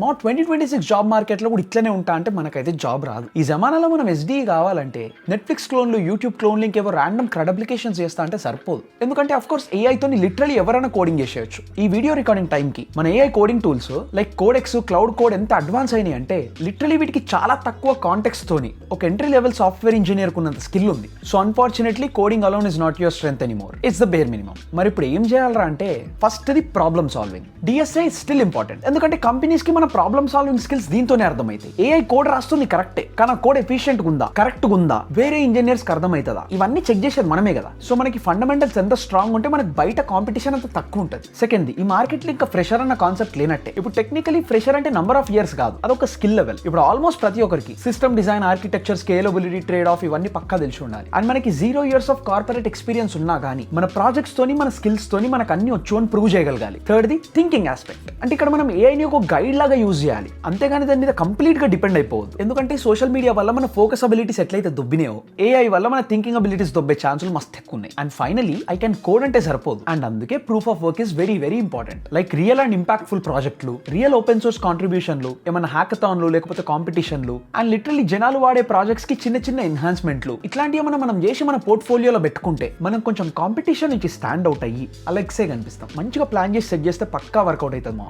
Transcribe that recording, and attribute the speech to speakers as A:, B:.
A: మా 2026 జాబ్ మార్కెట్లో కూడా ఇట్లనే ఉంటా అంటే మనకైతే జాబ్ రాదు. ఈ జమానాలో మనం ఎస్డీఈ కావాలంటే నెట్ఫ్లిక్స్ క్లోన్లు, యూట్యూబ్ క్లోన్ లింక్ ఏవో ర్యాండమ్ క్రడ్ అప్లికేషన్స్ చేస్తా అంటే సరిపోదు. ఎందుకంటే అఫ్ కోర్స్ ఏఐతో లిటరలీ ఎవరైనా కోడింగ్ చేసేయచ్చు. ఈ వీడియో రికార్డింగ్ టైంకి మన AI coding tools like Codex, Claude Code ఎంత అడ్వాన్స్ అయినాయి అంటే లిటరలీ వీటికి చాలా తక్కువ కాంటెక్స్ట్ తోని ఒక ఎంట్రీ లెవెల్ సాఫ్ట్వేర్ ఇంజనీర్ కున్నంత స్కిల్ ఉంది. So unfortunately coding alone is not your strength anymore, it's the bare minimum. మరి ఇప్పుడు ఏం చేయాలరా అంటే first the problem solving. DSI still important, ఎందుకంటే కంపెనీస్ కి మన ప్రాబ్లమ్ సాల్వింగ్ స్కిల్స్ దీంతోనే అర్థమైతాయి. ఏఐ కోడ్ రాస్తుంది కరెక్టే, కానీ ఆ కోడ్ ఎఫిషియెంట్ ఉందా, కరెక్ట్ ఉందా, వేరే ఇంజనీర్స్ కి అర్థమవుతుందా, ఇవన్నీ చెక్ చేసేది మనమే కదా. సో మనకి ఫండమెంటల్స్ ఎంత స్ట్రాంగ్ ఉంటే మనకి బయట కాంపిటీషన్ అంత తక్కువ ఉంటుంది. సెకండ్, ఈ మార్కెట్ లో ఇంకా ఫ్రెషర్ అన్న కాన్సెప్ట్ లేనట్టే. ఇప్పుడు టెక్నికలీ ఫ్రెషర్ అంటే నంబర్ ఆఫ్ ఇయర్స్ కాదు, అదొక స్కిల్ లెవెల్. ఇప్పుడు ఆల్మోస్ట్ ప్రతి ఒక్కరికి system design, architecture, scalability, trade of ఇవన్నీ పక్కా తెలిసి ఉండాలి. అండ్ మనకి 0 years ఆఫ్ కార్పొరేట్ ఎక్స్పీరియన్స్ ఉన్నా కానీ మన ప్రాజెక్ట్స్ తోని, మన స్కిల్స్ తోని మనకు అన్ని వచ్చు అని ప్రూవ్ చేయగలగాలి. Third the thinking aspect. అంటే ఇక్కడ మనం ఏఐని ఒక గైడ్ లాగా యూజ్ చేయాలి, అంతేగాని దాని మీద కంప్లీట్ గా డిపెండ్ అయిపోవద్దు. ఎందుకంటే సోషల్ మీడియా వల్ల మన ఫోకస్ అబిలిటీస్ ఎట్లయితే దొబ్బినాయో, ఏఐ వల్ల మన థింకింగ్ అబిలిటీస్ దొబ్బే ఛాన్సులు మస్తు ఎక్కువ ఉన్నాయి. And finally I can code అంటే సరిపోదు, అండ్ అందుకే proof of work is very very important. Like real and impactful ప్రాజెక్టులు, రియల్ ఓపెన్ సోర్స్ కాంట్రిబ్యూషన్లు, ఏమైనా హ్యాకథాన్లు లేకపోతే కాంపిటీషన్లు, అండ్ లిటరల్లీ జనాలు వాడే ప్రాజెక్ట్స్ కి చిన్న చిన్న ఎన్హాన్స్మెంట్లు, ఇట్లాంటివి మనం చేసి మన పోర్ట్ఫోలియోలో పెట్టుకుంటే మనం కొంచెం కాంపిటీషన్ నుంచి స్టాండ్ అవుట్ అయ్యి అలెక్సే కనిపిస్తాం. మంచిగా ప్లాన్ చేసి సెట్ చేస్తే పక్కా వర్కౌట్ అవుతుంది మా.